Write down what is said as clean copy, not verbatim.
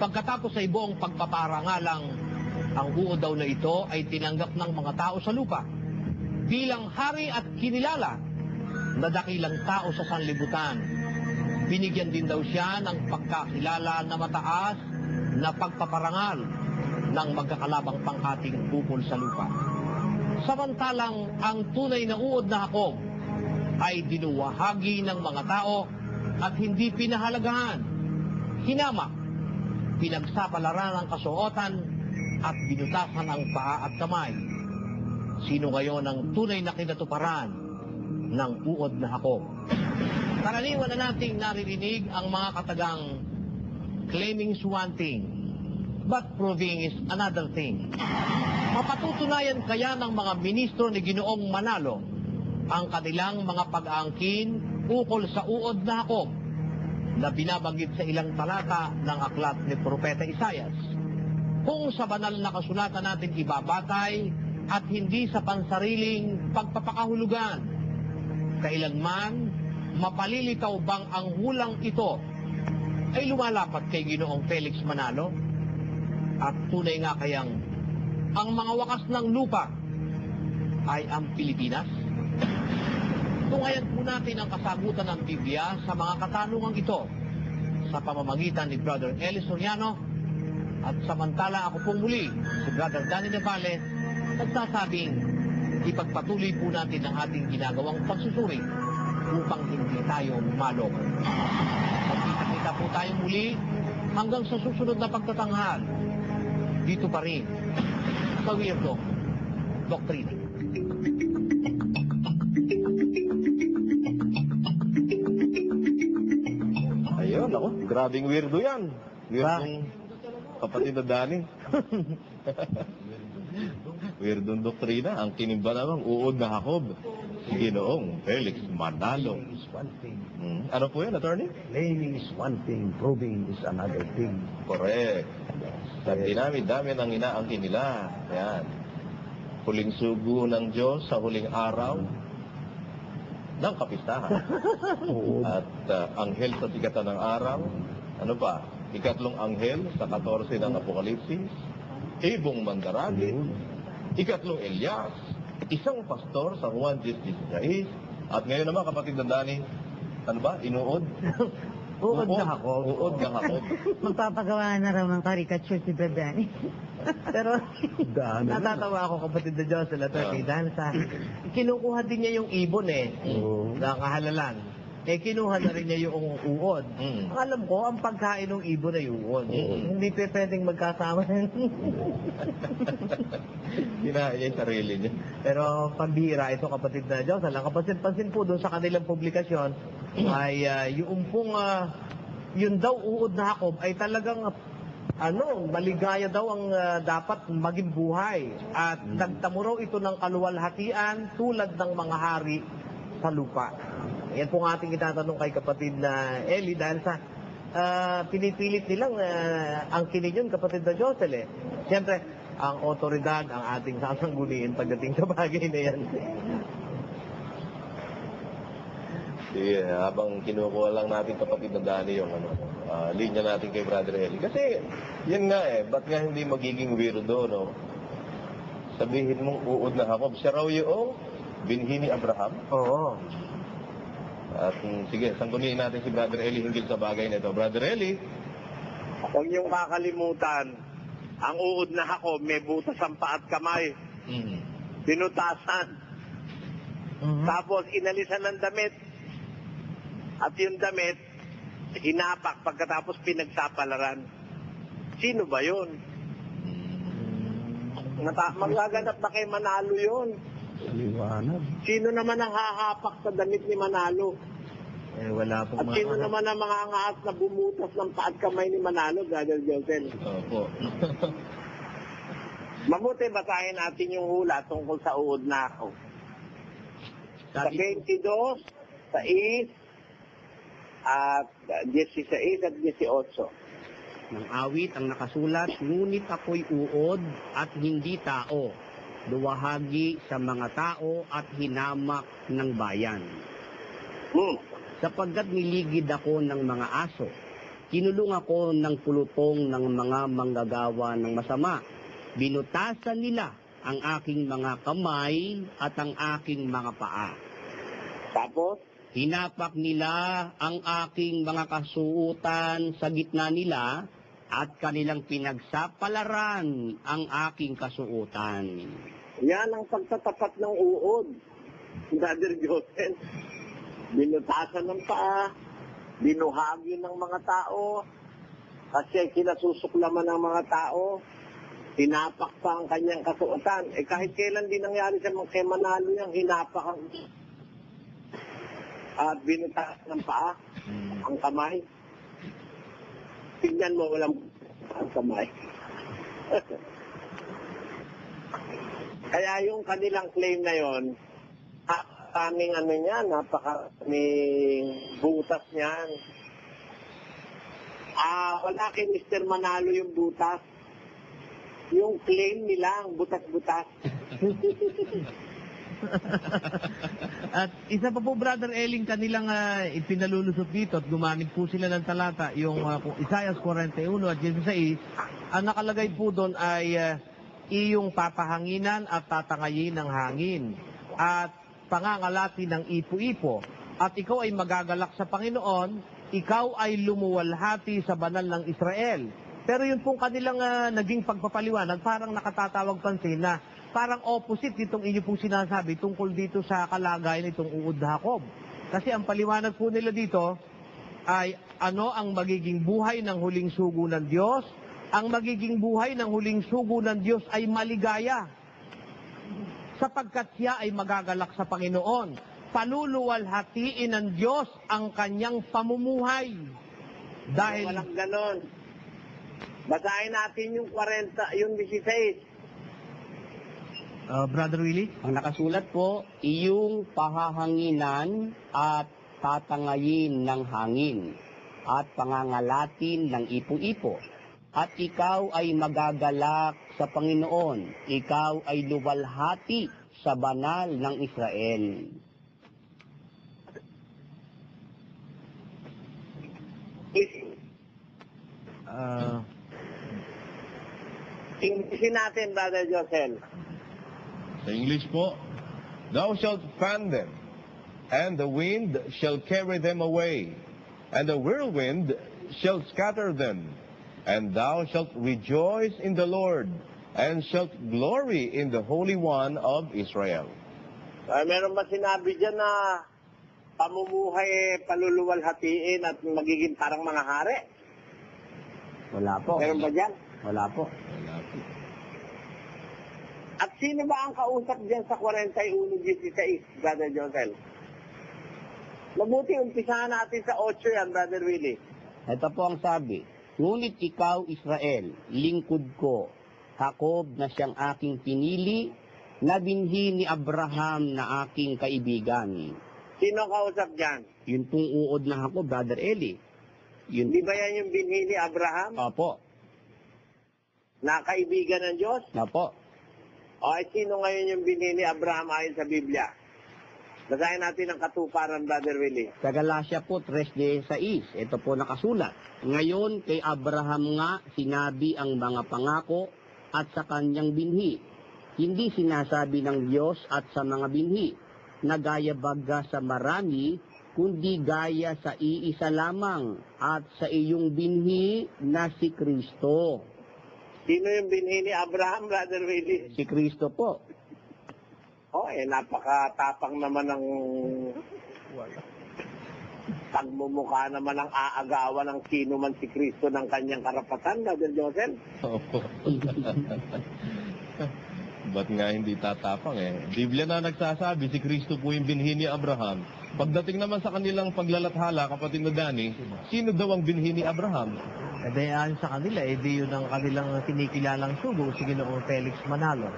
Pagkatapos ay buong pagpaparangalang, ang uod daw na ito ay tinanggap ng mga tao sa lupa bilang hari at kinilala na dakilang tao sa sanlibutan. Binigyan din daw siya ng pagkakilala na mataas na pagpaparangal ng magkakalabang pangkating bukol sa lupa. Samantalang ang tunay na uod na Jacob ay dinuwahagi ng mga tao at hindi pinahalagahan, hinamak, pinagsapalaran ng kasuotan at binutasan ang paa at kamay. Sino ngayon ang tunay na kinatuparan ng uod na Jacob? Karaniwan na nating naririnig ang mga katagang claiming is one thing, but proving is another thing. Mapatutunayan kaya ng mga ministro ni Ginoong Manalo ang kanilang mga pag-aangkin ukol sa uod na Jacob na binabanggit sa ilang talata ng aklat ni Propeta Isaias. Kung sa banal na kasulatan natin ibabatay at hindi sa pansariling pagpapakahulugan, kailanman mapalilitaw bang ang hulang ito ay lumalapat kay Ginoong Felix Manalo? At tunay nga kayang ang mga wakas ng lupa ay ang Pilipinas? Tungayan po natin ang kasagutan ng Biblia sa mga katanungang ito sa pamamagitan ni Brother Eli Soriano, at samantala ako pong muli si Brother Danny Navales nagsasabing ipagpatuloy po natin ang ating ginagawang pagsusuri upang hindi tayo maloko. Magkita-kita po tayo muli hanggang sa susunod na pagtatanghal dito pa rin sa Weirdo Doctrine. Ayun, ako, grabing weirdo yan. Weirdong kapatid na Dani. Weirdong doktrina. Ang kinimba namang uod na Jacob, si Ginoong Felix Manalo. Ano po yan, attorney? Claiming is one thing, proving is another thing. Correct. Sa dinami-dami ng inaangkin nila. Yan. Huling sugo ng Diyos sa huling araw ng kapistahan. At anghel sa sikatan ng araw. Ano pa? Ikatlong anghel sa 14 ng Apokalipsis. Ibong mandaragit. Ikatlong Elias. Isang pastor sa Juan 10:16. At ngayon naman, kapatid na Dani, ano ba? Inuod? Uod na Jacob. Uod na Jacob. Magpapagawa na raw ng caricature si Bebani. Pero natatawa ako, kapatid na Diyos, dahil sa kinukuha din niya yung ibon na kahalalan. Kinuha na rin niya yung uod. Alam ko, ang pagkain ng ibon ay uod. Hindi pwedeng magkasama. Kinain niya yung sarili niya. Pero pambihira ito, kapatid na Diyos. Kapansin-pansin po doon sa kanilang publikasyon ay yung pong yun daw uod na Jacob ay talagang maligaya daw ang dapat maging buhay. At nagtamo raw ito ng kaluwalhatian tulad ng mga hari sa lupa. Yan po ang ating itatanong kay kapatid na Eli dahil sa pinipilit nilang angkinin yun, kapatid na Josel. Siyempre, ang otoridad ang ating sasangguniin pagdating sa bagay na yan. Sige, habang kinukuha lang natin, kapatid na Dani, yung linya natin kay Brother Eli. Kasi, yan nga ba't nga hindi magiging weirdo, no? Sabihin mong uod na Jacob, siya raw yung binhi ni Abraham? Oo. At sige, sangguniin natin si Brother Eli hinggil sa bagay na ito. Brother Eli? Huwag niyong kakalimutan, ang uod na Jacob may butas ang paa at kamay. Pinutasan. Tapos inalisan ng damit. At yung damit, hinapak pagkatapos pinagsapalaran. Sino ba yun? Magaganap na kay Manalo yun. Liwanag. Sino naman ang hahapak sa damit ni Manalo? Wala pong At sino naman ang mga angaas na bumutas ng paat kamay ni Manalo, Brother Josel? Opo. Mabuti basahin natin yung hula tungkol sa uod na Jacob. Sa 22, 6, at 16 at 18. Ng awit ang nakasulat, ngunit ako'y uod at hindi tao, duwahagi sa mga tao at hinamak ng bayan. Sapagkat niligid ako ng mga aso kinulong ako ng pulutong ng mga manggagawa ng masama. Binutasan nila ang aking mga kamay at ang aking mga paa. Tapos, Hinapak nila ang aking mga kasuotan sa gitna nila at kanilang pinagsapalaran ang aking kasuotan. yan ang pagtatapat ng uod. Brother Joseph, binutasan ng paa, binuhagi ng mga tao, kasi kinasusuklaman ng mga tao, hinapak pa ang kanyang kasuotan. Kahit kailan din nangyari sa mga kay Manalo yung hinapak ang at binutas ng paa, ang kamay. Tignan mo, walang ang kamay. Kaya yung kanilang claim na yon, napakaraming ano niyan, napakaraming butas niyan. Wala kay Mr. Manalo yung butas. Yung claim nila, ang butas-butas. At isa pa po, Brother Eling, kanilang ipinalulusot dito at gumamit po sila ng talata, yung Isaiah 41 at 16, ang nakalagay po doon ay iyong papahanginan at tatangayin ng hangin at pangangalati ng ipo-ipo. At ikaw ay magagalak sa Panginoon, ikaw ay lumuwalhati sa banal ng Israel. Pero yun pong kanilang naging pagpapaliwanag, parang nakatatawag pansin na parang opposite itong inyo pong sinasabi tungkol dito sa kalagayan nitong uod na Jacob. Kasi ang paliwanag po nila dito ay ano ang magiging buhay ng huling sugo ng Diyos. Ang magiging buhay ng huling sugo ng Diyos ay maligaya, sapagkat siya ay magagalak sa Panginoon. Paluluwalhatiin ng Diyos ang kanyang pamumuhay. Dahil Walang ganon. Basahin natin yung 40, yung 16. Brother Willie? Ang nakasulat po, iyong pahahanginan at tatangayin ng hangin at pangangalatin ng ipo-ipo. At ikaw ay magagalak sa Panginoon. Ikaw ay luwalhati sa banal ng Israel. Inglesin natin, Brother Josel. Sa English po, thou shalt fan them, and the wind shall carry them away, and the whirlwind shall scatter them, and thou shalt rejoice in the Lord, and shalt glory in the Holy One of Israel. Meron ba sinabi dyan na pamumuhay paluluwalhatiin at magiging parang mga hari? Wala po. Meron ba dyan? Wala po. At sino ba ang kausap dyan sa 41:16, Brother Josel? Mabuti, umpisahan natin sa 8 yan, Brother Willie. Ito po ang sabi, ngunit ikaw, Israel, lingkod ko, Jacob na siyang aking pinili, na binhi ni Abraham na aking kaibigan. Sino ang kausap dyan? Yun pong uod na ako, Brother Eli. Yun, Di ba yan yung binhi ni Abraham? Opo. Na kaibigan ng Diyos? Opo. O sino ngayon yung binhi ni Abraham ayon sa Biblia? Basahin natin ang katuparan, Brother Willie. Sa Galatia po, 3:6, ito po nakasulat. Ngayon, kay Abraham nga sinabi ang mga pangako at sa kanyang binhi. Hindi sinasabi ng Diyos at sa mga binhi na gaya baga sa marami, kundi gaya sa iisa lamang at sa iyong binhi na si Kristo. Sino yung binhi ni Abraham, Brother Willie? Si Kristo po. Napakatapang naman ng pagmumukha naman ng aagawan ng sino man si Kristo ng kanyang karapatan, Brother Joseph. Opo. Ba't nga hindi tatapang Biblia na nagsasabi, si Kristo po yung binhi ni Abraham. Pagdating naman sa kanilang paglalathala, kapatid na Dani, sino daw ang binhi ni Abraham? Dahil sa kanila, di yun ang kanilang kinikilalang sugo, si Ginoong Felix Manalo.